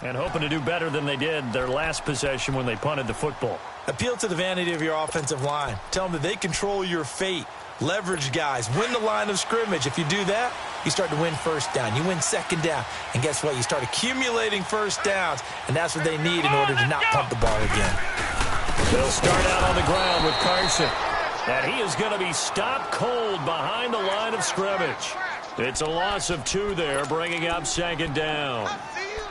And hoping to do better than they did their last possession when they punted the football. Appeal to the vanity of your offensive line. Tell them that they control your fate. Leverage guys. Win the line of scrimmage. If you do that, you start to win first down. You win second down. And guess what? You start accumulating first downs. And that's what they need in order to not punt the ball again. They'll start out on the ground with Carson. And he is going to be stopped cold behind the line of scrimmage. It's a loss of 2 there, bringing up second down.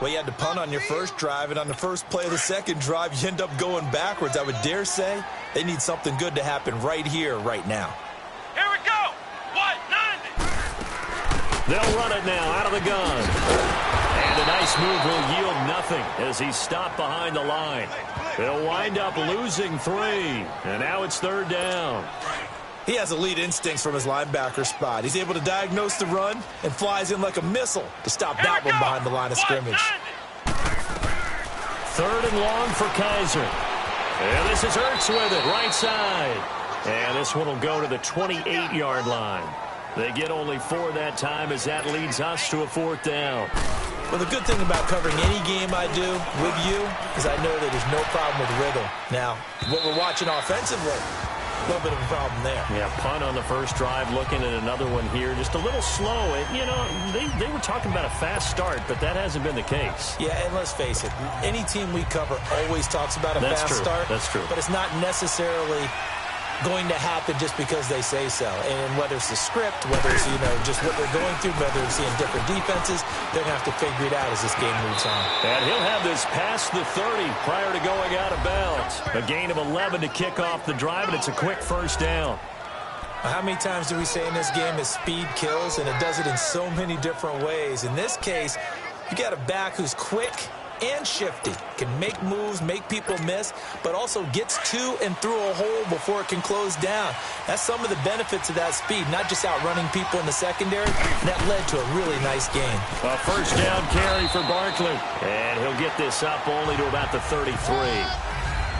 Well, you had to punt on your first drive, and on the first play of the second drive, you end up going backwards. I would dare say they need something good to happen right here, right now. Here we go! 190! They'll run it now out of the gun. And a nice move will yield nothing as he's stopped behind the line. They'll wind up losing 3, and now it's third down. He has elite instincts from his linebacker spot. He's able to diagnose the run and flies in like a missile to stop that one behind the line of scrimmage. Third and long for Kaiser. And this is Ertz with it, right side. And this one will go to the 28-yard line. They get only 4 that time as that leads us to a 4th down. Well, the good thing about covering any game I do with you is I know that there's no problem with rhythm. Now, what we're watching offensively, a little bit of a problem there. Yeah, punt on the first drive, looking at another one here. Just a little slow. You know, they were talking about a fast start, but that hasn't been the case. Yeah, and let's face it, any team we cover always talks about a fast start. That's true. But it's not necessarily going to happen just because they say so. And whether it's the script, whether it's, just what they're going through, whether it's seeing different defenses, they're going to have to figure it out as this game moves on. And he'll have this past the 30 prior to going out of bounds. A gain of 11 to kick off the drive, and it's a quick first down. How many times do we say in this game that speed kills, and it does it in so many different ways? In this case, you got a back who's quick and shifty, can make moves, make people miss, but also gets to and through a hole before it can close down. That's some of the benefits of that speed, not just outrunning people in the secondary. That led to a really nice game. A first down carry for Barkley, and he'll get this up only to about the 33.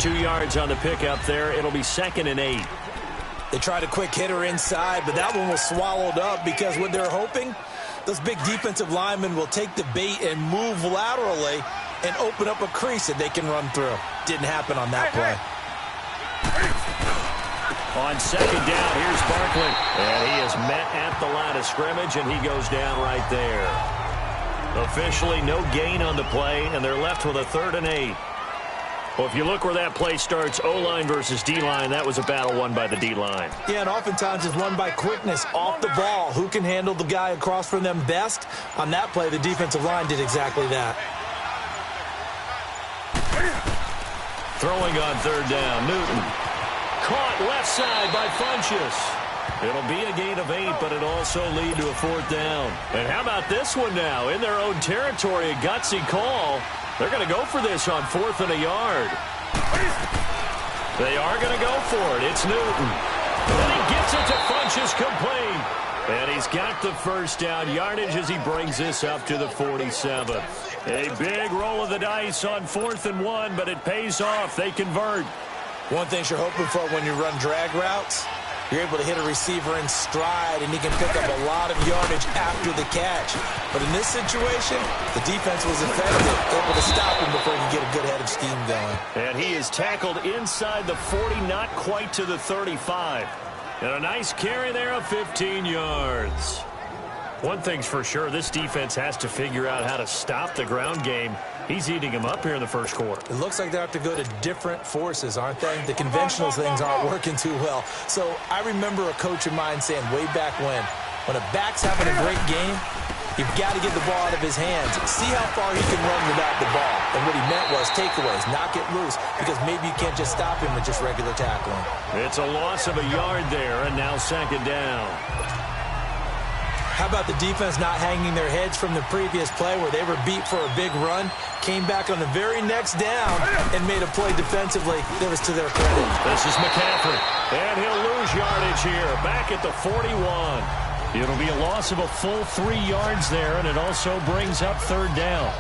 2 yards on the pickup there. It'll be 2nd and 8. They tried a quick hitter inside, but that one was swallowed up because what they're hoping, those big defensive linemen will take the bait and move laterally and open up a crease that they can run through. Didn't happen on that play. On second down, here's Barkley. And he is met at the line of scrimmage, and he goes down right there. Officially no gain on the play, and they're left with a 3rd and 8. Well, if you look where that play starts, O-line versus D-line, that was a battle won by the D-line. Yeah, and oftentimes it's won by quickness off the ball. Who can handle the guy across from them best? On that play, the defensive line did exactly that. Throwing on third down, Newton. Caught left side by Funchess. It'll be a gain of 8, but it'll also lead to a 4th down. And how about this one now? In their own territory, a gutsy call. They're going to go for this on 4th and a yard. They are going to go for it. It's Newton. And he gets it to Funchess complete. And he's got the first down yardage as he brings this up to the 47. A big roll of the dice on 4th and 1, but it pays off. They convert. One thing you're hoping for when you run drag routes, you're able to hit a receiver in stride, and he can pick up a lot of yardage after the catch. But in this situation, the defense was effective, able to stop him before he could get a good head of steam going. And he is tackled inside the 40, not quite to the 35. And a nice carry there of 15 yards. One thing's for sure, this defense has to figure out how to stop the ground game. He's eating him up here in the first quarter. It looks like they have to go to different forces, aren't they? The conventional things aren't working too well. So I remember a coach of mine saying way back when a back's having a great game, you've got to get the ball out of his hands. See how far he can run without the ball. And what he meant was takeaways, knock it loose, because maybe you can't just stop him with just regular tackling. It's a loss of a yard there, and now second down. How about the defense not hanging their heads from the previous play where they were beat for a big run, came back on the very next down, and made a play defensively that was to their credit. This is McCaffrey, and he'll lose yardage here, back at the 41. It'll be a loss of a full 3 yards there, and it also brings up third down.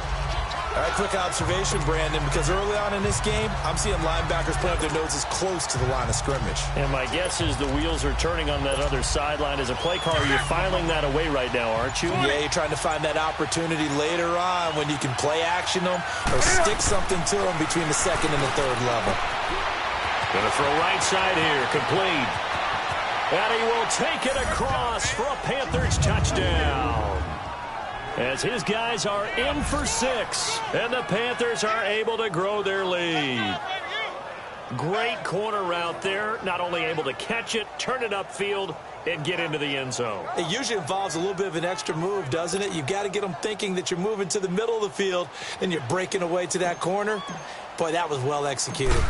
All right, quick observation, Brandon, because early on in this game, I'm seeing linebackers put up their noses close to the line of scrimmage. And my guess is the wheels are turning on that other sideline. As a play caller, you're filing that away right now, aren't you? Yeah, you're trying to find that opportunity later on when you can play action them or stick something to them between the second and the third level. Gonna throw right side here, complete. And he will take it across for a Panthers touchdown. As his guys are in for 6, and the Panthers are able to grow their lead. Great corner route there, not only able to catch it, turn it upfield, and get into the end zone. It usually involves a little bit of an extra move, doesn't it? You've got to get them thinking that you're moving to the middle of the field, and you're breaking away to that corner. Boy, that was well executed.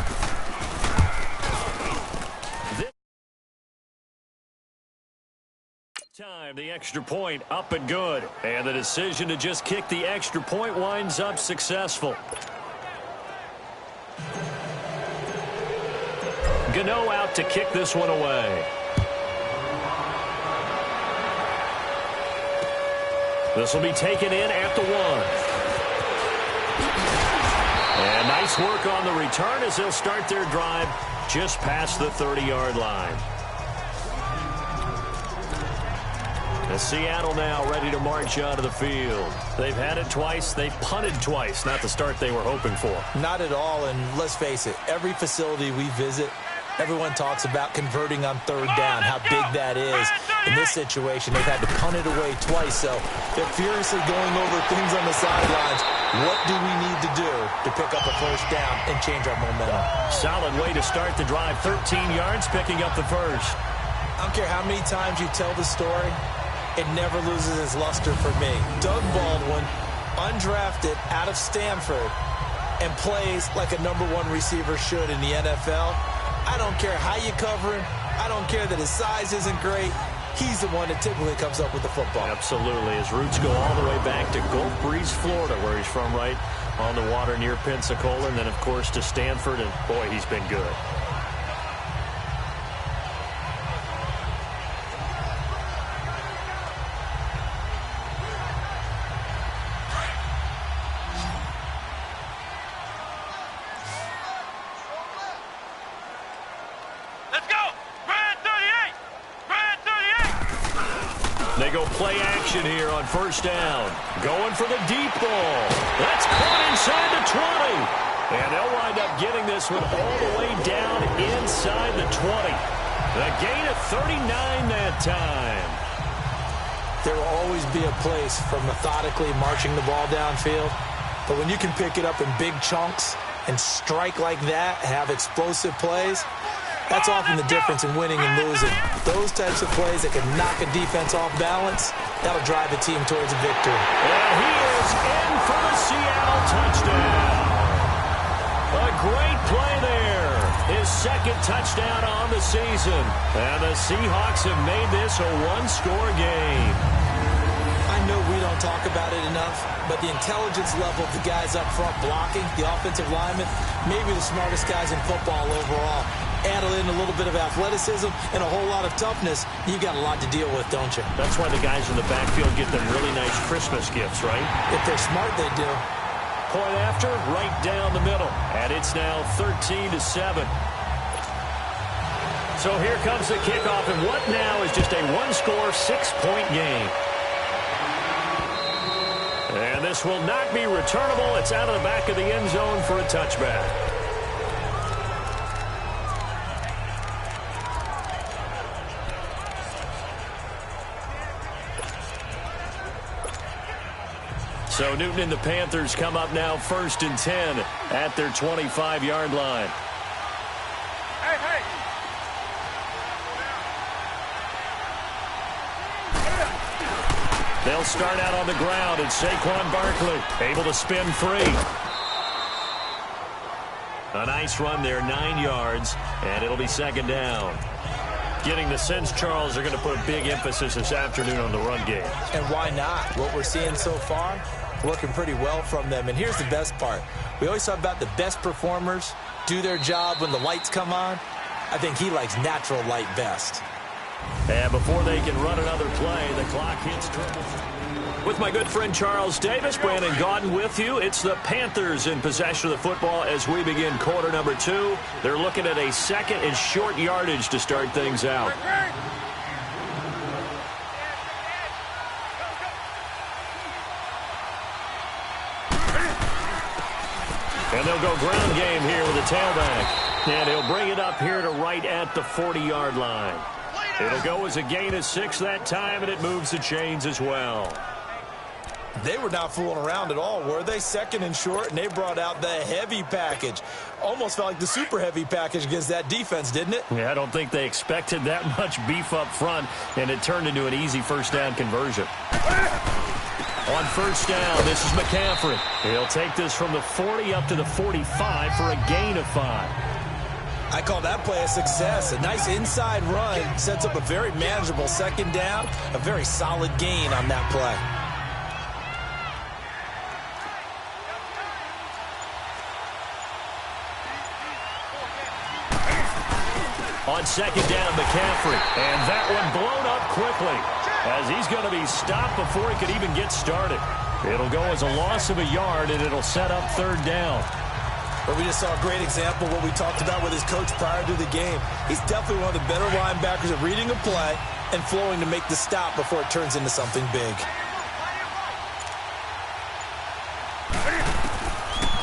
Time, the extra point up and good. And the decision to just kick the extra point winds up successful. Gano out to kick this one away. This will be taken in at the 1. And nice work on the return as they'll start their drive just past the 30-yard line. And Seattle now ready to march onto the field. They've had it twice. They've punted twice. Not the start they were hoping for. Not at all, and let's face it, every facility we visit, everyone talks about converting on third down, how big that is. In this situation, they've had to punt it away twice, so they're furiously going over things on the sidelines. What do we need to do to pick up a first down and change our momentum? Solid way to start the drive. 13 yards, picking up the first. I don't care how many times you tell the story, it never loses its luster for me. Doug Baldwin, undrafted out of Stanford, and plays like a #1 receiver should in the NFL. I don't care how you cover him. I don't care that his size isn't great. He's the one that typically comes up with the football. Absolutely. His roots go all the way back to Gulf Breeze, Florida, where he's from, right on the water near Pensacola, and then, of course, to Stanford, and, boy, he's been good. They go play action here on first down. Going for the deep ball. That's caught inside the 20. And they'll wind up getting this one all the way down inside the 20. The gain of 39 that time. There will always be a place for methodically marching the ball downfield. But when you can pick it up in big chunks and strike like that, have explosive plays, that's often the difference in winning and losing. Those types of plays that can knock a defense off balance, that'll drive a team towards a victory. And he is in for the Seattle touchdown. A great play there. His second touchdown on the season. And the Seahawks have made this a one-score game. I know we don't talk about it enough, but the intelligence level of the guys up front blocking, the offensive linemen, maybe the smartest guys in football overall. Add in a little bit of athleticism and a whole lot of toughness, you got a lot to deal with, don't you? That's why the guys in the backfield get them really nice Christmas gifts, right? If they're smart, they do. Point after, right down the middle. And it's now 13-7. So here comes the kickoff, and what now is just a one-score, 6-point game. And this will not be returnable. It's out of the back of the end zone for a touchback. So Newton and the Panthers come up now 1st and 10 at their 25-yard line. Hey. They'll start out on the ground, and Saquon Barkley able to spin free. A nice run there, 9 yards, and it'll be second down. Getting the sense, Charles, they're going to put a big emphasis this afternoon on the run game. And why not? What we're seeing so far, working pretty well from them. And here's the best part. We always talk about the best performers do their job when the lights come on. I think he likes natural light best. And before they can run another play, the clock hits triple. With my good friend Charles Davis, Brandon Gaudin with you. It's the Panthers in possession of the football as we begin quarter number 2. They're looking at a second and short yardage to start things out. And they'll go ground game here with a tailback. And he'll bring it up here to right at the 40-yard line. It'll go as a gain of 6 that time, and it moves the chains as well. They were not fooling around at all, were they? Second and short, and they brought out the heavy package. Almost felt like the super heavy package against that defense, didn't it? Yeah, I don't think they expected that much beef up front, and it turned into an easy first down conversion. On first down, this is McCaffrey. He'll take this from the 40 up to the 45 for a gain of 5. I call that play a success. A nice inside run sets up a very manageable second down, a very solid gain on that play. On second down, McCaffrey. And that one blown up quickly as he's going to be stopped before he could even get started. It'll go as a loss of a yard, and it'll set up third down. But we just saw a great example of what we talked about with his coach prior to the game. He's definitely one of the better linebackers at reading a play and flowing to make the stop before it turns into something big.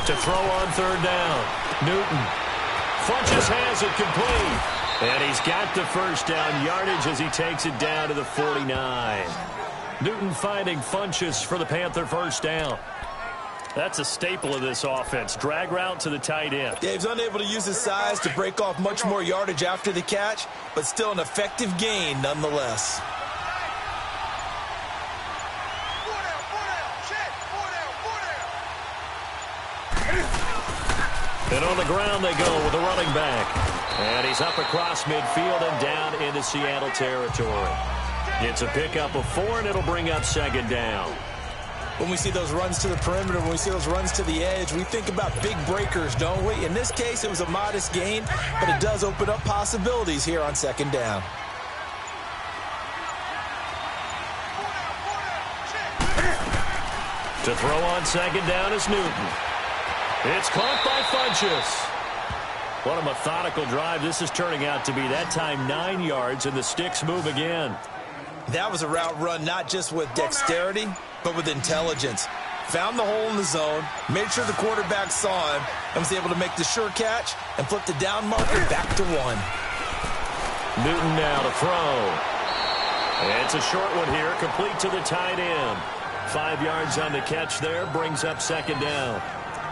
To throw on third down, Newton. Funches has it complete. And he's got the first down yardage as he takes it down to the 49. Newton finding Funches for the Panther first down. That's a staple of this offense. Drag route to the tight end. Dave's unable to use his size to break off much more yardage after the catch, but still an effective gain nonetheless. And on the ground they go with the running back. And he's up across midfield and down into Seattle territory. It's a pickup of 4, and it'll bring up second down. When we see those runs to the perimeter, when we see those runs to the edge, we think about big breakers, don't we? In this case, it was a modest gain, but it does open up possibilities here on second down. To throw on second down is Newton. It's caught by Funches. What a methodical drive this is turning out to be. That time 9 yards, and the sticks move again. That was a route run not just with dexterity, but with intelligence. Found the hole in the zone, made sure the quarterback saw him, and was able to make the sure catch and flip the down marker back to 1. Newton now to throw. It's a short one here, complete to the tight end. 5 yards on the catch there, brings up second down.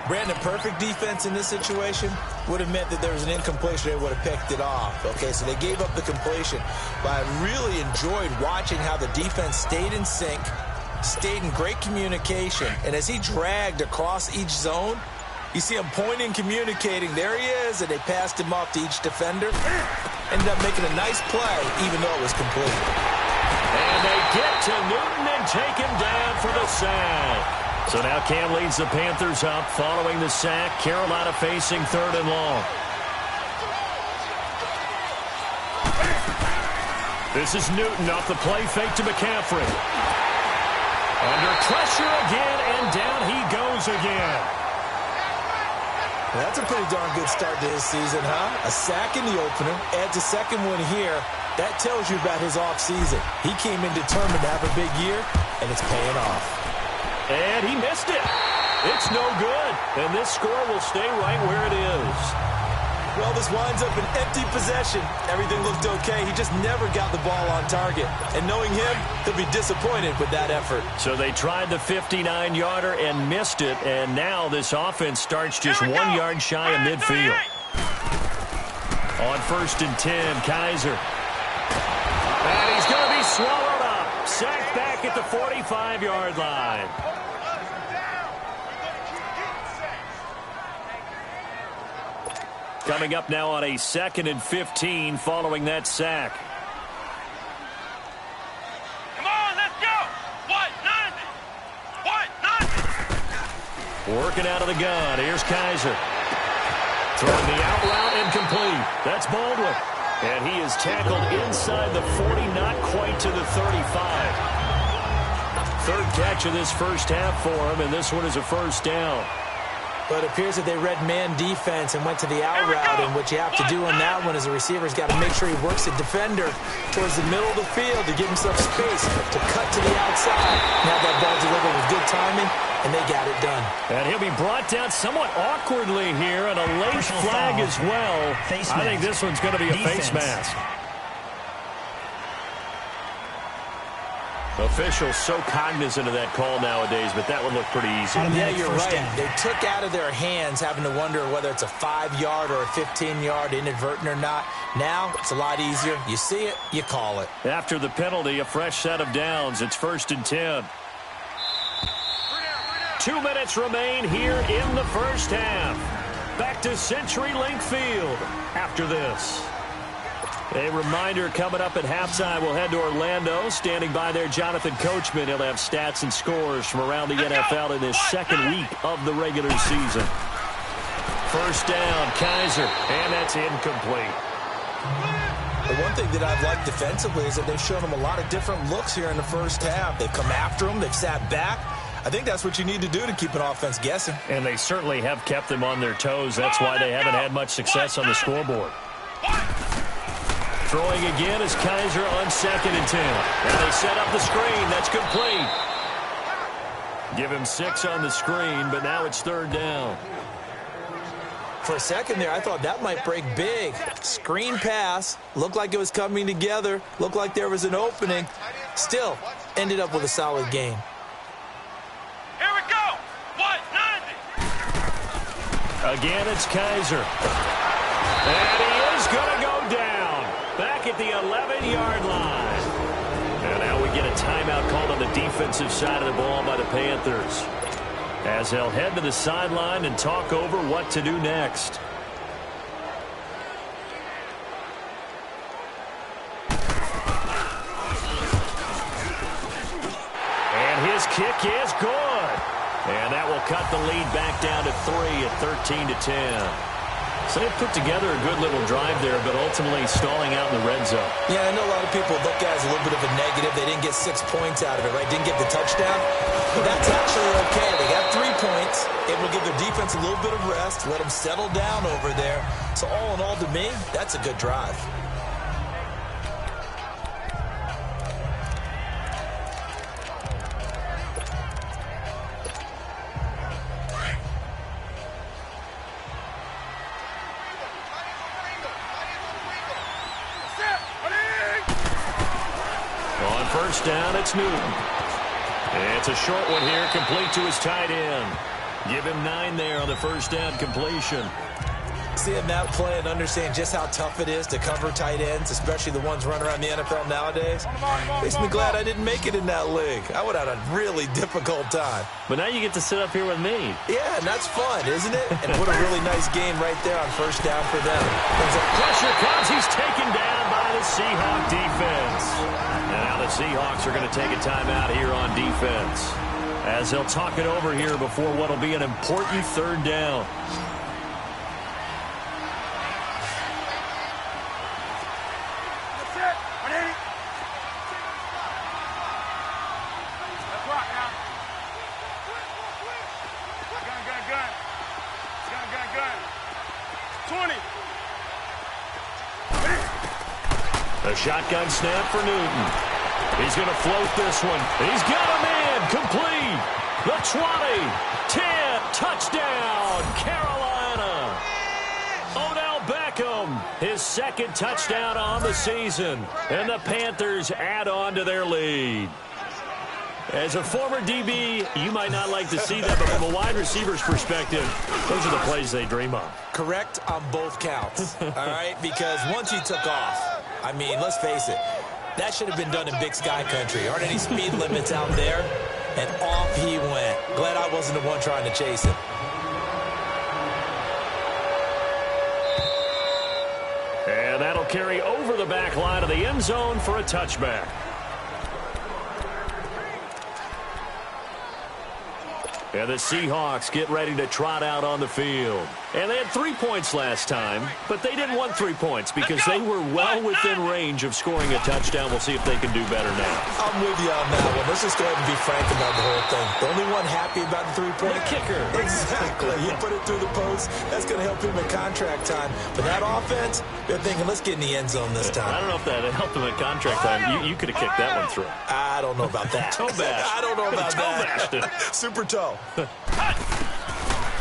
Brandon, perfect defense in this situation would have meant that there was an incompletion. They would have picked it off. Okay, so they gave up the completion. But I really enjoyed watching how the defense stayed in sync, stayed in great communication. And as he dragged across each zone, you see him pointing, communicating. There he is, and they passed him off to each defender. Ended up making a nice play, even though it was complete. And they get to Newton and take him down for the sack. So now Cam leads the Panthers up following the sack. Carolina facing third and long. This is Newton off the play fake to McCaffrey. Under pressure again, and down he goes again. That's a pretty darn good start to his season, huh? A sack in the opener, adds a second one here. That tells you about his offseason. He came in determined to have a big year, and it's paying off. And he missed it. It's no good. And this score will stay right where it is. Well, this winds up an empty possession. Everything looked okay. He just never got the ball on target. And knowing him, he'll be disappointed with that effort. So they tried the 59-yarder and missed it. And now this offense starts just 1 yard shy of midfield. On first and 10, Kaiser. And he's going to be swallowed up. Sacked back at the 45-yard line. Coming up now on a 2nd and 15 following that sack. Come on, let's go. What? Nothing. Working out of the gun. Here's Kaiser. Throwing the out route incomplete. That's Baldwin. And he is tackled inside the 40, not quite to the 35. Third catch of this first half for him, and this one is a first down. But it appears that they read man defense and went to the out route, and what you have to do on that one is the receiver's got to make sure he works the defender towards the middle of the field to give himself space to cut to the outside. Now that ball delivered with good timing, and they got it done. And he'll be brought down somewhat awkwardly here, and a late flag as well. I think this one's going to be a face mask. Officials so cognizant of that call nowadays, but that one looked pretty easy. Yeah, you're right. They took out of their hands having to wonder whether it's a 5-yard or a 15-yard, inadvertent or not. Now, it's a lot easier. You see it, you call it. After the penalty, a fresh set of downs. It's 1st and 10. 2 minutes remain here in the first half. Back to CenturyLink Field after this. A reminder coming up at halftime, we'll head to Orlando. Standing by there, Jonathan Coachman. He'll have stats and scores from around the NFL in his second week of the regular season. First down, Kaiser, and that's incomplete. The one thing that I've liked defensively is that they've shown them a lot of different looks here in the first half. They've come after them. They've sat back. I think that's what you need to do to keep an offense guessing. And they certainly have kept them on their toes. That's why they haven't had much success on the scoreboard. Throwing again is Kaiser on 2nd and 10. And they set up the screen. That's complete. Give him 6 on the screen, but now it's 3rd down. For a second there, I thought that might break big. Screen pass. Looked like it was coming together. Looked like there was an opening. Still, ended up with a solid gain. Here we go. 190. Again, it's Kaiser. And he is going to go down. Back at the 11-yard line. And now we get a timeout called on the defensive side of the ball by the Panthers, as they'll head to the sideline and talk over what to do next. And his kick is good. And that will cut the lead back down to 3 at 13-10. So they put together a good little drive there, but ultimately stalling out in the red zone. Yeah, I know a lot of people look at it as a little bit of a negative. They didn't get 6 points out of it, right? Didn't get the touchdown. But that's actually okay. They got 3 points. It will give their defense a little bit of rest, let them settle down over there. So all in all, to me, that's a good drive. First down, it's Newton. It's a short one here, complete to his tight end. Give him 9 there on the first down completion. Seeing that play and understanding just how tough it is to cover tight ends, especially the ones running around the NFL nowadays, makes me glad I didn't make it in that league. I would have had a really difficult time. But now you get to sit up here with me. Yeah, and that's fun, isn't it? And what a really nice game right there on first down for them. Pressure comes. He's taken down by the Seahawk defense. And now the Seahawks are going to take a timeout here on defense, as they'll talk it over here before what will be an important 3rd down. A shotgun snap for Newton. He's going to float this one. He's got a man complete. The 20, 10, touchdown, Carolina. Odell Beckham, his 2nd touchdown on the season. And the Panthers add on to their lead. As a former DB, you might not like to see that, but from a wide receiver's perspective, those are the plays they dream of. Correct on both counts, all right? Because once he took off, I mean, let's face it, that should have been done in Big Sky Country. Aren't any speed limits out there? And off he went. Glad I wasn't the one trying to chase him. And that'll carry over the back line of the end zone for a touchback. And the Seahawks get ready to trot out on the field. And they had 3 points last time, but they didn't want 3 points because they were well within range of scoring a touchdown. We'll see if they can do better now. I'm with you on that one. Let's just go ahead and be frank about the whole thing. The only one happy about the three-point kicker. Exactly. You put it through the post. That's going to help him in contract time. But that offense, they're thinking, let's get in the end zone this time. I don't know if that helped him in contract time. You could have kicked that one through. I don't know about that. Toe bash. I don't know about that. Super toe.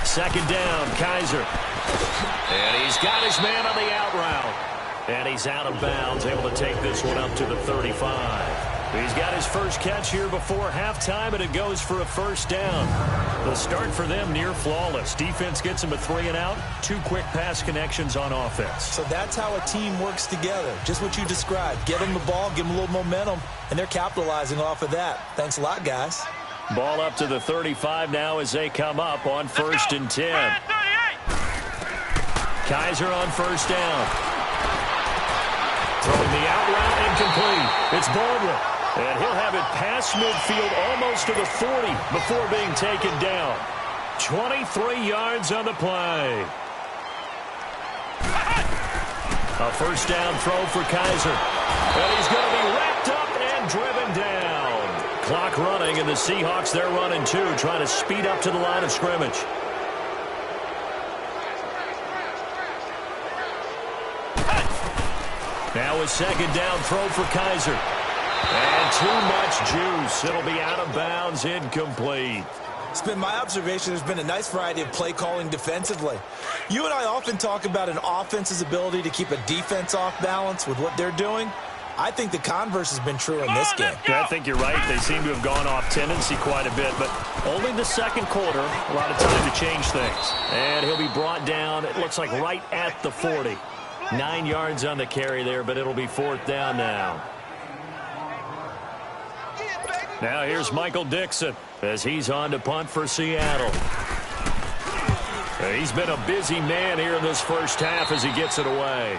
Second down, Kaiser. And he's got his man on the out route. And he's out of bounds, able to take this one up to the 35. He's got his first catch here before halftime, and it goes for a first down. The start for them near flawless. Defense gets him a 3 and out. 2 quick pass connections on offense. So that's how a team works together. Just what you described. Get them the ball, give them a little momentum, and they're capitalizing off of that. Thanks a lot, guys. Ball up to the 35 now as they come up on 1st and 10. Kaiser on first down. Throwing the out route incomplete. It's Baldwin. And he'll have it past midfield almost to the 40 before being taken down. 23 yards on the play. A first down throw for Kaiser. And he's going to be wrapped up and driven down. Clock running, and the Seahawks, they're running too, trying to speed up to the line of scrimmage. Now a second down throw for Kaiser. And too much juice. It'll be out of bounds, incomplete. It's been my observation there's been a nice variety of play calling defensively. You and I often talk about an offense's ability to keep a defense off balance with what they're doing. I think the converse has been true in this game. I think you're right. They seem to have gone off tendency quite a bit, but only the second quarter, a lot of time to change things. And he'll be brought down, it looks like right at the 40. 9 yards on the carry there, but it'll be 4th down now. Now here's Michael Dixon as he's on to punt for Seattle. He's been a busy man here in this first half as he gets it away.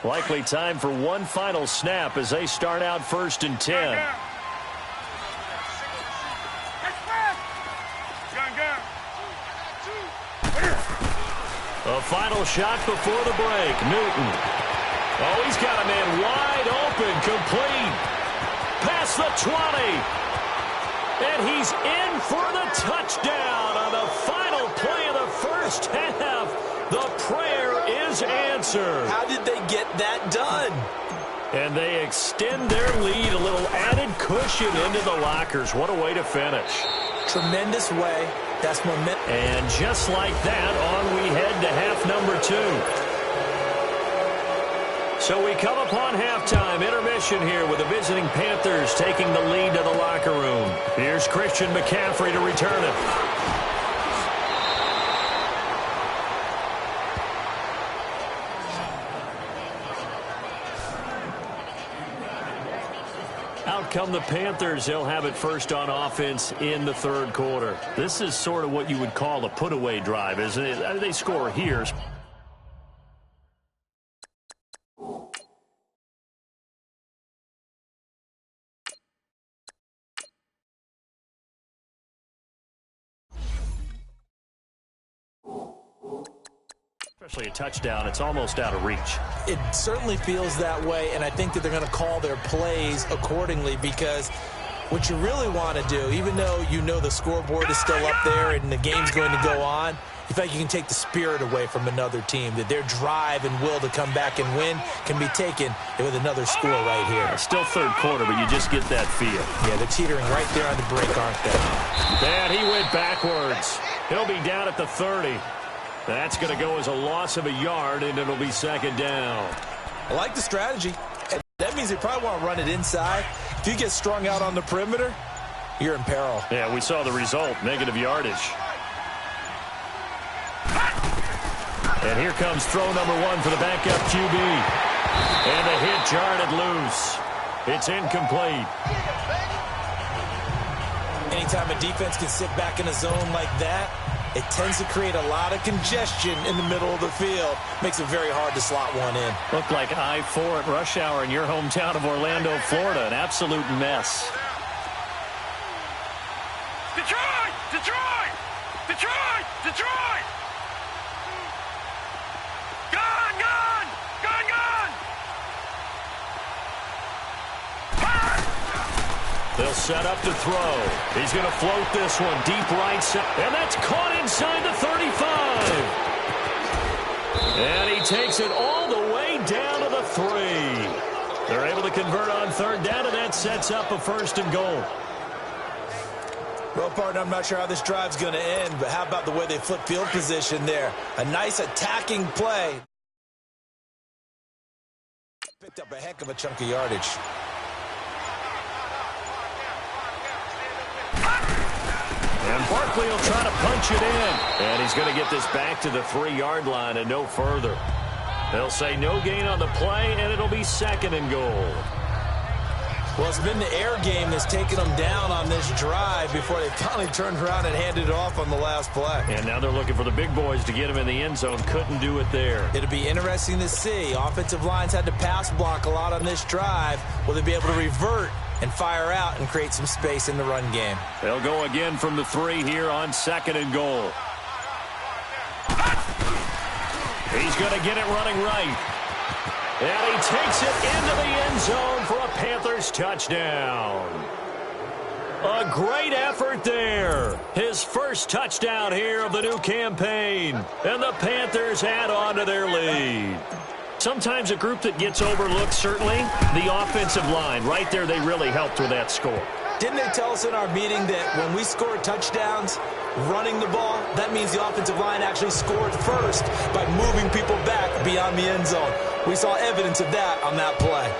Likely time for one final snap as they start out 1st and 10. A final shot before the break. Newton. Oh, he's got a man wide open, complete. Past the 20. And he's in for the touchdown on the final play of the first half. The prayer is answered. How did they get that done? And they extend their lead, a little added cushion into the lockers. What a way to finish. Tremendous way. That's momentum. And just like that, on we head to half number 2. So we come upon halftime, intermission here with the visiting Panthers taking the lead to the locker room. Here's Christian McCaffrey to return it. Out come the Panthers. They'll have it first on offense in the 3rd quarter. This is sort of what you would call a put-away drive, isn't it? They score here. Especially a touchdown, it's almost out of reach. It certainly feels that way, and I think that they're going to call their plays accordingly because what you really want to do, even though you know the scoreboard is still up there and the game's going to go on, you think you can take the spirit away from another team, that their drive and will to come back and win can be taken with another score right here. Still 3rd quarter, but you just get that feel. Yeah, they're teetering right there on the break, aren't they? And he went backwards. He'll be down at the 30. That's going to go as a loss of a yard, and it'll be 2nd down. I like the strategy. And that means they probably want to run it inside. If you get strung out on the perimeter, you're in peril. Yeah, we saw the result, negative yardage. And here comes throw number 1 for the backup QB. And the hit jarred it loose. It's incomplete. Anytime a defense can sit back in a zone like that, It tends to create a lot of congestion in the middle of the field. Makes it very hard to slot one in. Looked like I-4 at rush hour in your hometown of Orlando, Florida. An absolute mess. Detroit! Detroit! Detroit! Detroit! Gone! Gone! Gone! Gone! They'll set up to throw. He's going to float this one deep right side. And that's caught inside the 35. And he takes it all the way down to the 3. They're able to convert on third down, and that sets up a 1st and goal. Well, partner, I'm not sure how this drive's going to end, but how about the way they flip field position there? A nice attacking play. Picked up a heck of a chunk of yardage. And Barkley will try to punch it in. And he's going to get this back to the 3-yard line and no further. They'll say no gain on the play, and it'll be 2nd and goal. Well, it's been the air game that's taken them down on this drive before they finally turned around and handed it off on the last play. And now they're looking for the big boys to get him in the end zone. Couldn't do it there. It'll be interesting to see. Offensive lines had to pass block a lot on this drive. Will they be able to revert and fire out and create some space in the run game? They'll go again from the 3 here on 2nd and goal. He's going to get it running right. And he takes it into the end zone for a Panthers touchdown. A great effort there. His first touchdown here of the new campaign. And the Panthers add on to their lead. Sometimes a group that gets overlooked, certainly, the offensive line. Right there, they really helped with that score. Didn't they tell us in our meeting that when we score touchdowns running the ball, that means the offensive line actually scored first by moving people back beyond the end zone? We saw evidence of that on that play.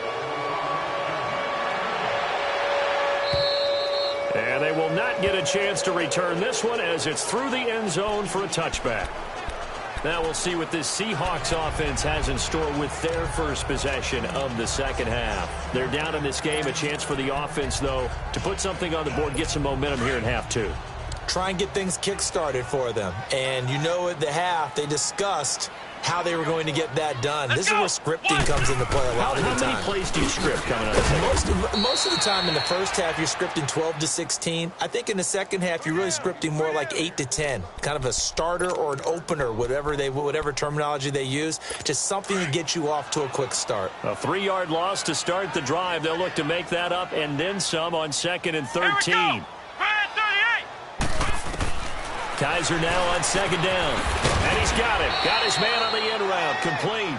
And they will not get a chance to return this one as it's through the end zone for a touchback. Now we'll see what this Seahawks offense has in store with their first possession of the second half. They're down in this game. A chance for the offense, though, to put something on the board, get some momentum here in half 2. Try and get things kick-started for them. And you know at the half, they discussed how they were going to get that done. This is where scripting comes into play a lot of the time. How many plays do you script coming out of the second? Most of the time in the first half, you're scripting 12 to 16. I think in the second half, you're really scripting more like 8 to 10. Kind of a starter or an opener, whatever terminology they use. Just something to get you off to a quick start. A 3-yard loss to start the drive. They'll look to make that up and then some on 2nd and 13. Kaiser now on 2nd down. And he's got it. Got his man on the end route. Complete.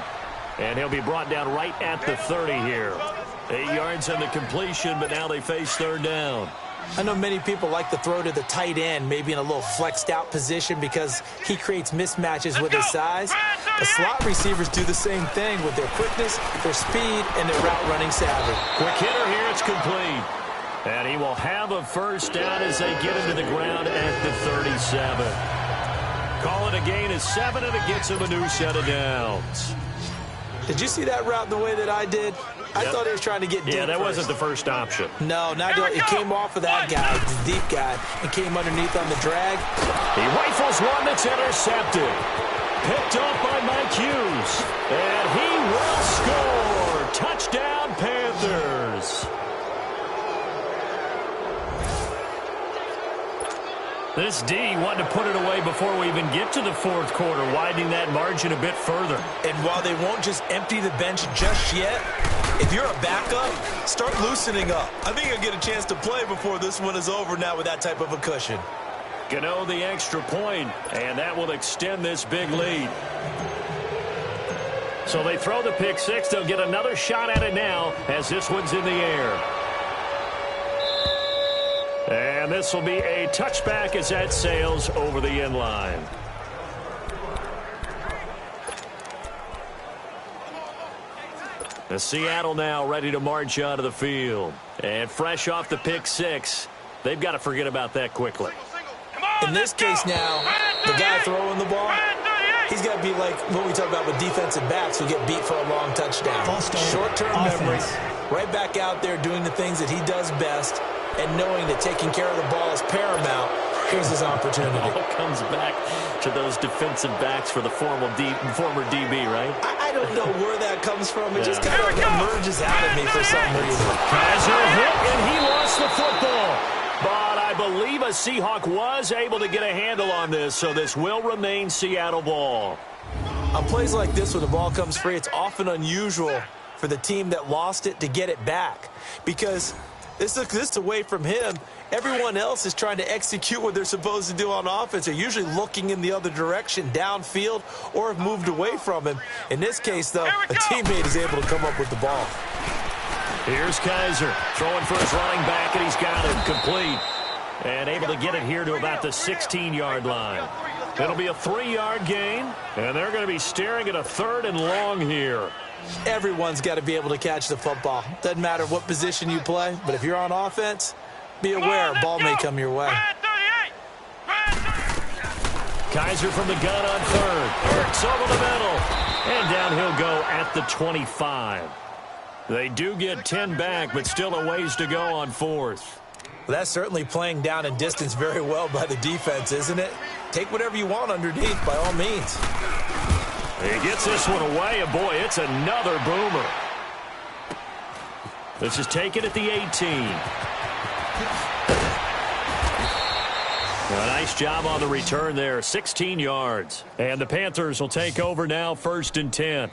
And he'll be brought down right at the 30 here. 8 yards on the completion, but now they face 3rd down. I know many people like to throw to the tight end, maybe in a little flexed out position because he creates mismatches with his size. The slot receivers do the same thing with their quickness, their speed, and their route running savvy. Quick hitter here. It's complete. And he will have a 1st down as they get into the ground at the 37. Call it a gain of 7, and it gets him a new set of downs. Did you see that route the way that I did? I thought he was trying to get deep. Yeah, that first. wasn't the first option. No, it came off of that guy, the deep guy, and came underneath on the drag. He rifles one that's intercepted. Picked off by Mike Hughes. And he will score. Touchdown, Panthers. This D wanted to put it away before we even get to the 4th quarter, widening that margin a bit further. And while they won't just empty the bench just yet, if you're a backup, start loosening up. I think you'll get a chance to play before this one is over now with that type of a cushion. Gano the extra point, and that will extend this big lead. So they throw the pick 6. They'll get another shot at it now as this one's in the air. And this will be a touchback as that sails over the end line. The Seattle now ready to march onto the field. And fresh off the pick 6, they've got to forget about that quickly. In this case now, the guy throwing the ball, he's got to be like what we talk about with defensive backs who get beat for a long touchdown. Short-term memory, right back out there doing the things that he does best, and knowing that taking care of the ball is paramount, Here's his opportunity. It all comes back to those defensive backs for the former DB, right? I don't know where that comes from. It just kind of emerges out of me for some reason. Kaiser hit, and he lost the football. But I believe a Seahawk was able to get a handle on this, so this will remain Seattle ball. On plays like this, when the ball comes free, it's often unusual for the team that lost it to get it back. Because this away from him, everyone else is trying to execute what they're supposed to do on offense. They're usually looking in the other direction, downfield, or have moved away from him. In this case, though, a teammate is able to come up with the ball. Here's Kaiser throwing for his running back, and he's got it complete. And able to get it here to about the 16-yard line. It'll be a 3-yard gain, and they're going to be staring at a 3rd and long here. Everyone's got to be able to catch the football. Doesn't matter what position you play, but if you're on offense, be aware a ball may come your way. Kaiser from the gun on 3rd. Works over the middle. And down he'll go at the 25. They do get 10 back, but still a ways to go on 4th. Well, that's certainly playing down and distance very well by the defense, isn't it? Take whatever you want underneath, by all means. He gets this one away, and boy, it's another boomer. This is taken at the 18. A nice job on the return there, 16 yards. And the Panthers will take over now, 1st and 10.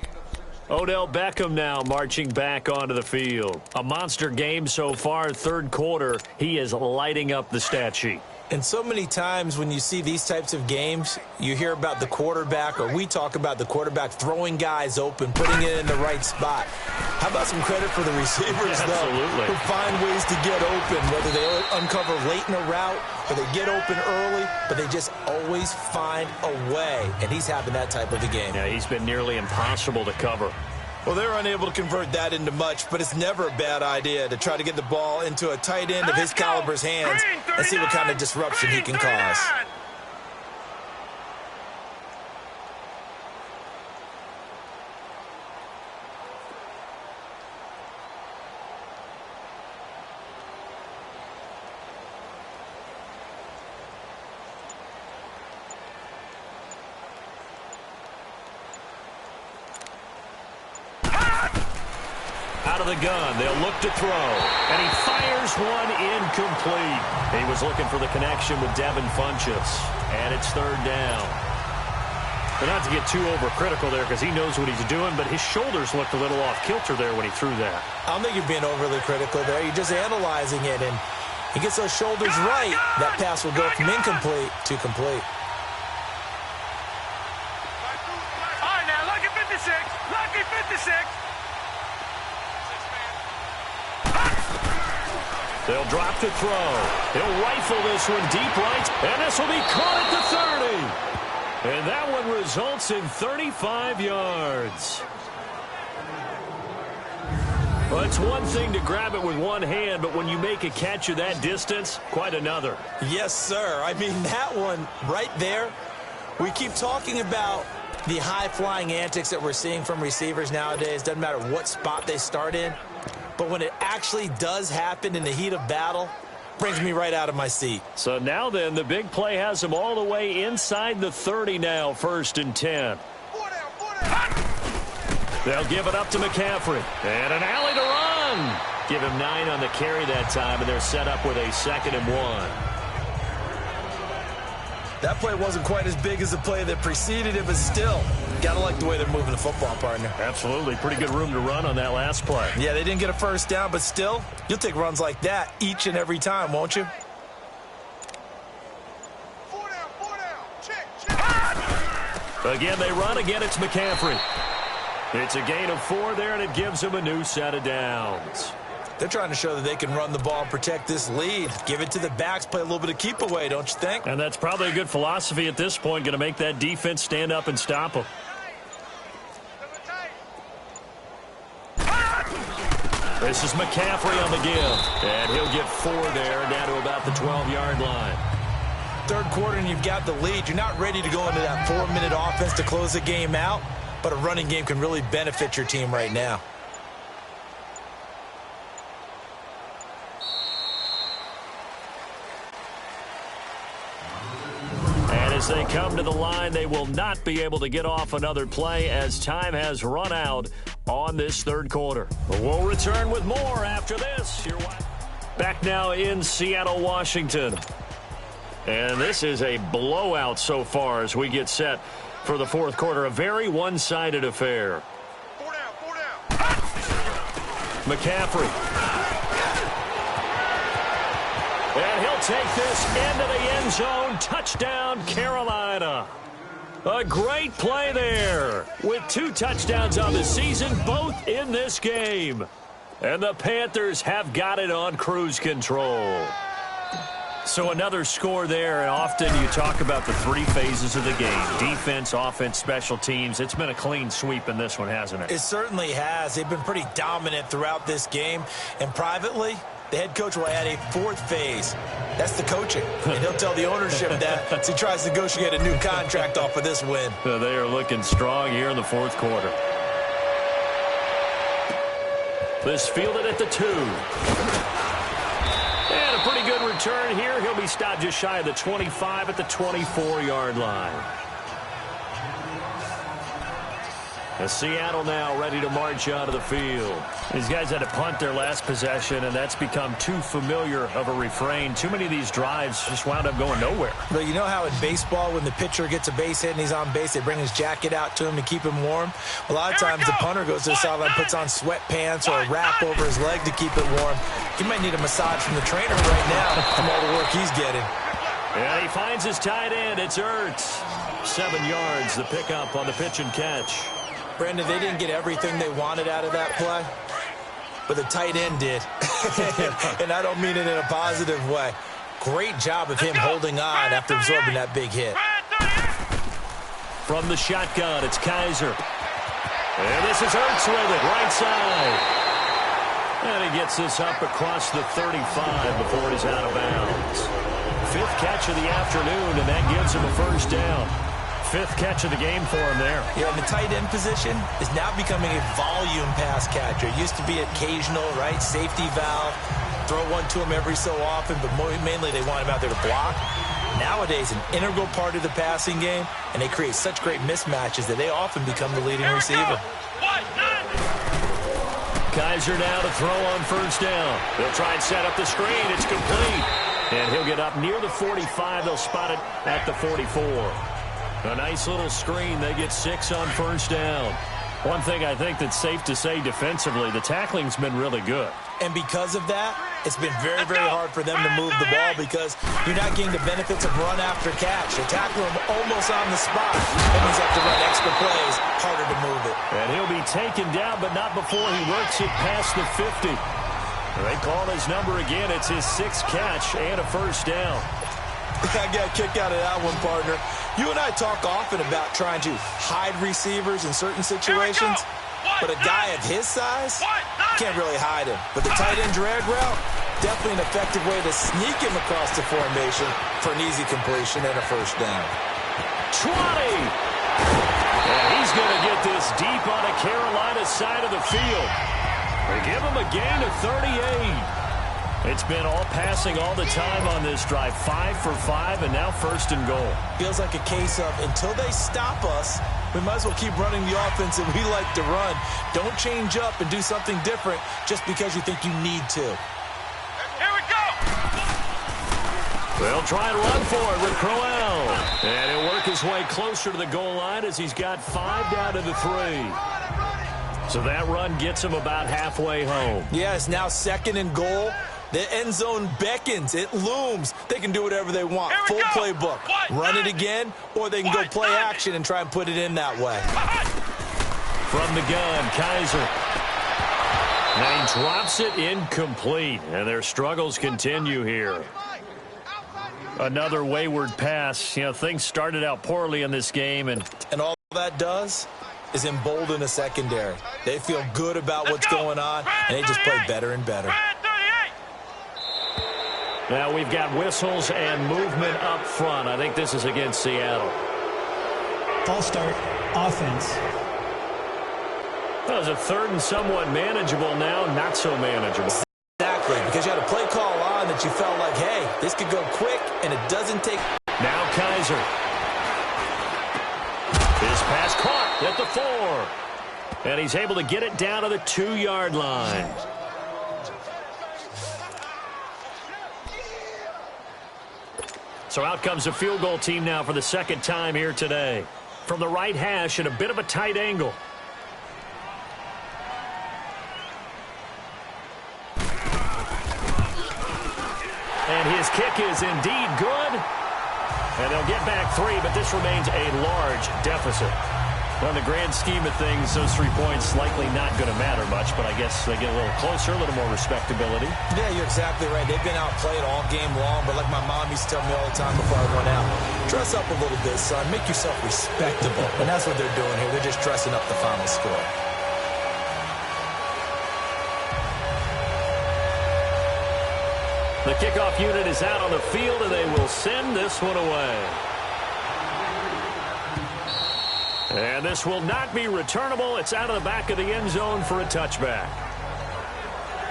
Odell Beckham now marching back onto the field. A monster game so far, 3rd quarter. He is lighting up the stat sheet. And so many times when you see these types of games, you hear about the quarterback, or we talk about the quarterback throwing guys open, putting it in the right spot. How about some credit for the receivers, though, who find ways to get open, whether they uncover late in a route or they get open early, but they just always find a way. And he's having that type of a game. Yeah, he's been nearly impossible to cover. Well, they're unable to convert that into much, but it's never a bad idea to try to get the ball into a tight end of his caliber's hands and see what kind of disruption he can cause. Out of the gun, they'll look to throw, and he fires one incomplete. He was looking for the connection with Devin Funchess, and it's 3rd down. But not to get too overcritical there because he knows what he's doing, but his shoulders looked a little off kilter there when he threw that. I don't think you're being overly critical there. You're just analyzing it, and he gets those shoulders right. That pass will go from incomplete to complete. All right, now, lucky 56. Lucky 56. They'll drop to throw. He'll rifle this one deep right, and this will be caught at the 30. And that one results in 35 yards. Well, it's one thing to grab it with one hand, but when you make a catch of that distance, quite another. Yes, sir. I mean, that one right there, we keep talking about the high-flying antics that we're seeing from receivers nowadays. Doesn't matter what spot they start in. But when it actually does happen in the heat of battle, brings me right out of my seat. So now then, the big play has him all the way inside the 30 now, 1st and 10. They'll give it up to McCaffrey. And an alley to run. Give him 9 on the carry that time, and they're set up with a 2nd and 1. That play wasn't quite as big as the play that preceded it, but still, got to like the way they're moving the football, partner. Absolutely. Pretty good room to run on that last play. Yeah, they didn't get a 1st down, but still, you'll take runs like that each and every time, won't you? 4 down. Check. Again, they run. Again, it's McCaffrey. It's a gain of 4 there, and it gives him a new set of downs. They're trying to show that they can run the ball and protect this lead. Give it to the backs, play a little bit of keep away, don't you think? And that's probably a good philosophy at this point, going to make that defense stand up and stop them. This is McCaffrey on the give, and he'll get 4 there, down to about the 12-yard line. 3rd quarter, and you've got the lead. You're not ready to go into that 4-minute offense to close the game out, but a running game can really benefit your team right now. they come to the line, they will not be able to get off another play as time has run out on this third quarter. We'll return with more after this. Back now in Seattle, Washington. And this is a blowout so far as we get set for the fourth quarter. A very one-sided affair. 4 down. McCaffrey. And he'll take this into the end zone. Touchdown, Carolina. A great play there with 2 touchdowns on the season, both in this game. And the Panthers have got it on cruise control. So another score there, and often you talk about the 3 phases of the game: defense, offense, special teams. It's been a clean sweep in this one, hasn't it? It certainly has. They've been pretty dominant throughout this game. And privately, the head coach will add a 4th phase. That's the coaching. And he'll tell the ownership that as he tries to negotiate a new contract off of this win. They are looking strong here in the fourth quarter. This fielded at the 2. And a pretty good return here. He'll be stopped just shy of the 25 at the 24-yard line. And Seattle now ready to march out of the field. These guys had to punt their last possession, and that's become too familiar of a refrain. Too many of these drives just wound up going nowhere. But you know how in baseball, when the pitcher gets a base hit and he's on base, they bring his jacket out to him to keep him warm? A lot of times the punter goes to the sideline, puts on sweatpants or a wrap over his leg to keep it warm. He might need a massage from the trainer right now from all the work he's getting. And he finds his tight end. It's Ertz. 7 yards, the pickup on the pitch and catch. Brandon, they didn't get everything they wanted out of that play, but the tight end did. And I don't mean it in a positive way. Great job of him holding on after absorbing that big hit. From the shotgun, it's Kaiser. And this is Ertz with it, right side. And he gets this up across the 35 before he's out of bounds. 5th catch of the afternoon, and that gives him a first down. 5th catch of the game for him there. Yeah, and the tight end position is now becoming a volume pass catcher. It used to be occasional, right? Safety valve. Throw one to him every so often, but mainly they want him out there to block. Nowadays, an integral part of the passing game, and they create such great mismatches that they often become the leading receiver. Kaiser now to throw on first down. They'll try and set up the screen. It's complete. And he'll get up near the 45. They'll spot it at the 44. A nice little screen. They get 6 on first down. One thing I think that's safe to say defensively, the tackling's been really good. And because of that, it's been very, very hard for them to move the ball because you're not getting the benefits of run after catch. They tackle him almost on the spot. That means they have to run extra plays, harder to move it. And he'll be taken down, but not before he works it past the 50. They call his number again. It's his 6th catch and a first down. I got a kick out of that one, partner. You and I talk often about trying to hide receivers in certain situations, but a guy of his size can't really hide him. But the tight end drag route, definitely an effective way to sneak him across the formation for an easy completion and a first down. 20! And he's going to get this deep on the Carolina side of the field. They give him a gain of 38. It's been all passing all the time on this drive. 5 for 5, and now first and goal. Feels like a case of until they stop us, we might as well keep running the offense that we like to run. Don't change up and do something different just because you think you need to. Here we go! They'll try and run for it with Crowell. And he'll work his way closer to the goal line as he's got 5 down to the 3. So that run gets him about halfway home. Yeah, it's now 2nd and goal. The end zone beckons. It looms. They can do whatever they want. Full playbook. Run it again, or they can go play action and try and put it in that way. From the gun, Kaiser. And he drops it incomplete. And their struggles continue here. Another wayward pass. You know, things started out poorly in this game. And all that does is embolden a secondary. They feel good about what's going on, and they just play better and better. Now we've got whistles and movement up front. I think this is against Seattle. False start, offense. That was a 3rd and somewhat manageable, now not so manageable. Exactly, because you had a play call on that you felt like, hey, this could go quick, and it doesn't take. Now Kaiser. 4. And he's able to get it down to the 2-yard line. So out comes the field goal team now for the second time here today. From the right hash at a bit of a tight angle. And his kick is indeed good. And they'll get back 3, but this remains a large deficit. Well, in the grand scheme of things, those 3 points likely not going to matter much, but I guess they get a little closer, a little more respectability. Yeah, you're exactly right. They've been outplayed all game long, but like my mom used to tell me all the time before I went out, dress up a little bit, son. Make yourself respectable. And that's what they're doing here. They're just dressing up the final score. The kickoff unit is out on the field, and they will send this one away. And this will not be returnable. It's out of the back of the end zone for a touchback.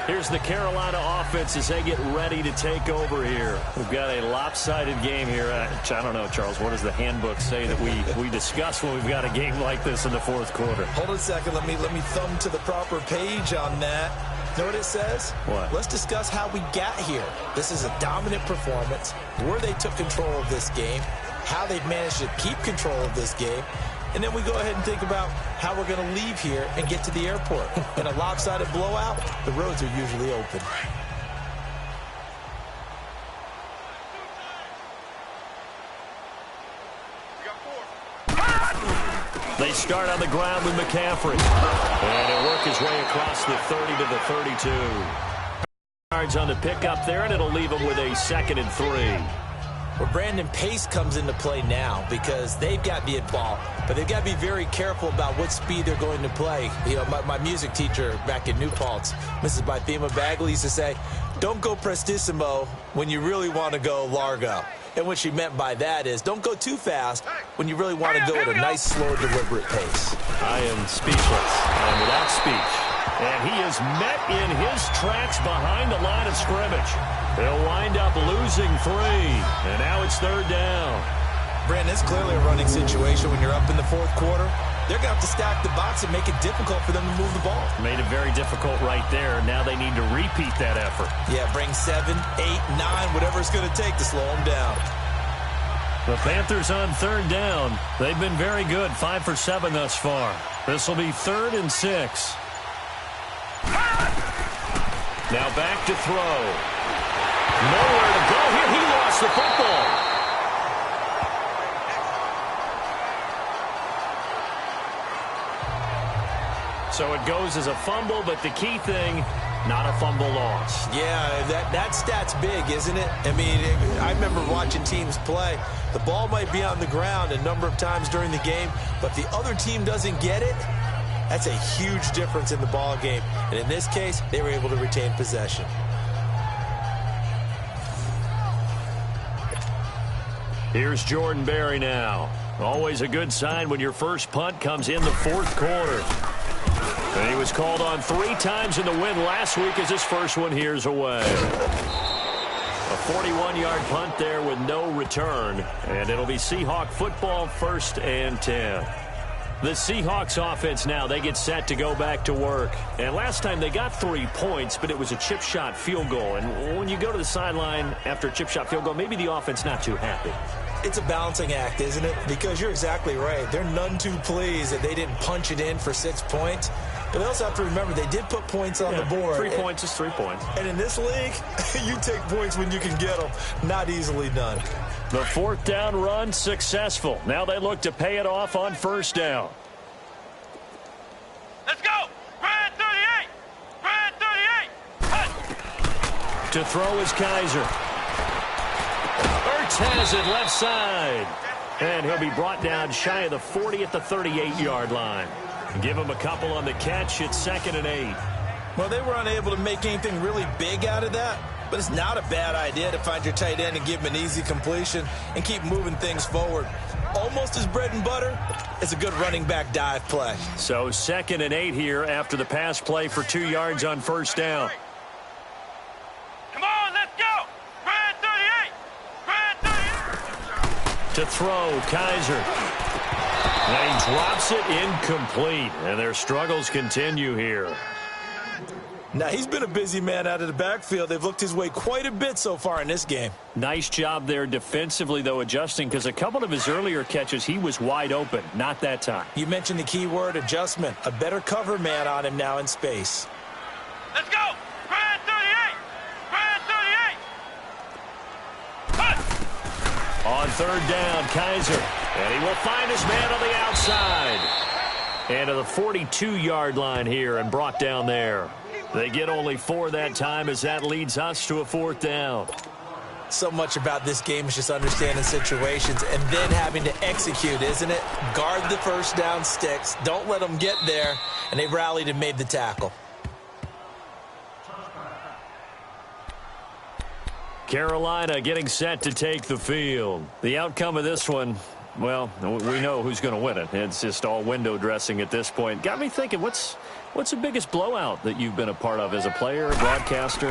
Here's the Carolina offense as they get ready to take over here. We've got a lopsided game here. I don't know, Charles, what does the handbook say that we discuss when we've got a game like this in the fourth quarter? Hold on a second. Let me thumb to the proper page on that. You know what it says? What? Let's discuss how we got here. This is a dominant performance, where they took control of this game, how they've managed to keep control of this game, and then we go ahead and think about how we're going to leave here and get to the airport. In a lopsided blowout, the roads are usually open. They start on the ground with McCaffrey. And he'll work his way across the 30 to the 32. Yards on the pickup there, and it'll leave him with a 2nd and 3. Well, Brandon, pace comes into play now because they've got the ball, but they've got to be very careful about what speed they're going to play. You know, my music teacher back in New Paltz, Mrs. Bythema Bagley, used to say, don't go prestissimo when you really want to go largo. And what she meant by that is don't go too fast when you really want to go at a nice, slow, deliberate pace. I am speechless. I am without speech. And he is met in his tracks behind the line of scrimmage. They'll wind up losing 3. And now it's 3rd down. Brandon, it's clearly a running situation when you're up in the fourth quarter. They're going to have to stack the box and make it difficult for them to move the ball. Made it very difficult right there. Now they need to repeat that effort. Yeah, bring 7, 8, 9, whatever it's going to take to slow them down. The Panthers on 3rd down. They've been very good, 5 for 7 thus far. This will be 3rd and 6. Now back to throw. Nowhere to go here. He lost the football. So it goes as a fumble, but the key thing, not a fumble loss. Yeah, that stat's big, isn't it? I mean, I remember watching teams play. The ball might be on the ground a number of times during the game, but the other team doesn't get it. That's a huge difference in the ball game. And in this case, they were able to retain possession. Here's Jordan Berry now. Always a good sign when your first punt comes in the fourth quarter. And he was called on 3 times in the win last week as his first one here's away. A 41-yard punt there with no return. And it'll be Seahawk football, 1st and 10. The Seahawks offense now, they get set to go back to work. And last time they got 3 points, but it was a chip shot field goal. And when you go to the sideline after a chip shot field goal, maybe the offense not too happy. It's a balancing act, isn't it? Because you're exactly right. They're none too pleased that they didn't punch it in for 6 points. But they also have to remember they did put points on the board. 3 points is 3 points. And in this league, you take points when you can get them. Not easily done. The 4th down run successful. Now they look to pay it off on 1st down. Let's go! Brad 38! Brad 38! Hut! To throw is Kaiser. Ertz has it left side. And he'll be brought down shy of the 40 at the 38-yard line. Give him a couple on the catch. It's 2nd and 8. Well, they were unable to make anything really big out of that, but it's not a bad idea to find your tight end and give him an easy completion and keep moving things forward. Almost as bread and butter as a good running back dive play. So 2nd and 8 here after the pass play for 2 yards on 1st down. Come on, let's go! Brad 38! Brad 38! To throw, Kaiser. And he drops it incomplete, and their struggles continue here. Now, he's been a busy man out of the backfield. They've looked his way quite a bit so far in this game. Nice job there defensively, though, adjusting, because a couple of his earlier catches, he was wide open. Not that time. You mentioned the key word, adjustment. A better cover man on him now in space. Let's go! Brad 38! Brad 38! Cut! On third down, Kaiser. And he will find his man on the outside. And to the 42-yard line here and brought down there. They get only 4 that time as that leads us to a 4th down. So much about this game is just understanding situations and then having to execute, isn't it? Guard the first down sticks. Don't let them get there. And they rallied and made the tackle. Carolina getting set to take the field. The outcome of this one, well, we know who's going to win it. It's just all window dressing at this point. Got me thinking, what's the biggest blowout that you've been a part of as a player, a broadcaster?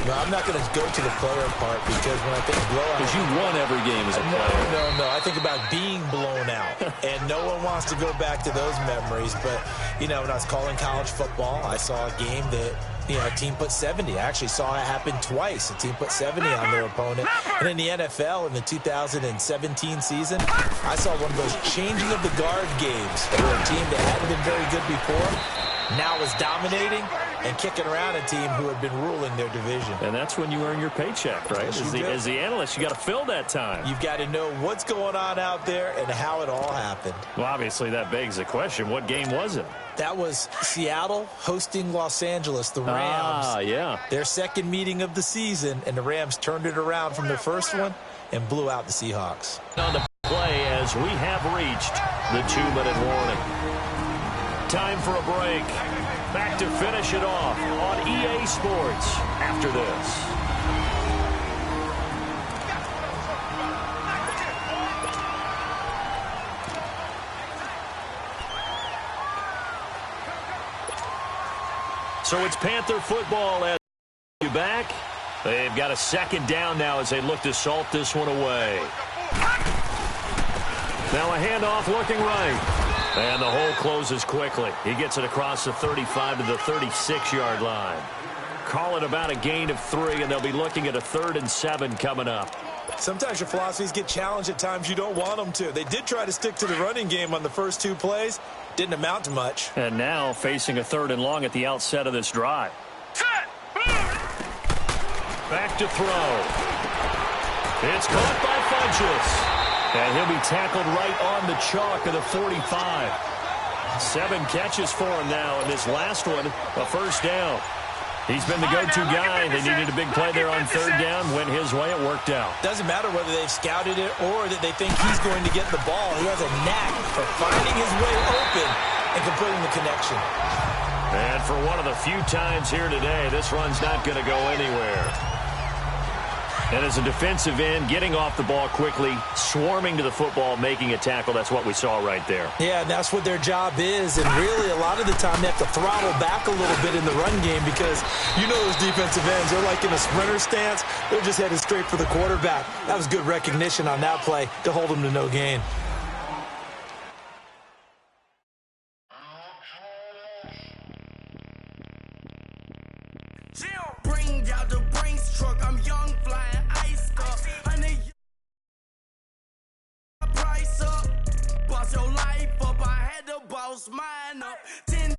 No, I'm not going to go to the player part because when I think blowout... Because you won every game as a player. No. I think about being blown out. And no one wants to go back to those memories. But, you know, when I was calling college football, I saw a game that, you know, a team put 70. I actually saw it happen twice. A team put 70 on their opponent. And in the NFL, in the 2017 season, I saw one of those changing of the guard games where a team that hadn't been very good before now is dominating and kicking around a team who had been ruling their division. And that's when you earn your paycheck, right? As the analyst, you got to fill that time. You've got to know what's going on out there and how it all happened. Well, obviously that begs the question, what game was it? That was Seattle hosting Los Angeles, the Rams. Yeah. Their second meeting of the season, and the Rams turned it around from their first one and blew out the Seahawks. On the play as we have reached the 2-minute warning. Time for a break. Back to finish it off on EA Sports after this. So it's Panther football as you back. They've got a second down now as they look to salt this one away. Now a handoff looking right. And the hole closes quickly. He gets it across the 35 to the 36-yard line. Call it about a gain of 3, and they'll be looking at a 3rd and 7 coming up. Sometimes your philosophies get challenged at times you don't want them to. They did try to stick to the running game on the first 2 plays. Didn't amount to much. And now facing a 3rd and long at the outset of this drive. Back to throw. It's caught by Funchess. And he'll be tackled right on the chalk of the 45. 7 catches for him now, and this last one, a first down. He's been the go-to guy. They needed a big play there on 3rd down. Went his way. It worked out. Doesn't matter whether they've scouted it or that they think he's going to get the ball. He has a knack for finding his way open and completing the connection. And for one of the few times here today, this run's not going to go anywhere. And as a defensive end, getting off the ball quickly, swarming to the football, making a tackle, that's what we saw right there. Yeah, and that's what their job is. And really, a lot of the time, they have to throttle back a little bit in the run game because you know those defensive ends, they're like in a sprinter stance. They're just headed straight for the quarterback. That was good recognition on that play to hold them to no gain. Bring out the Brinks truck, I'm young, flying ice up. Honey, price up. Boss your life up, I had to boss mine up. 10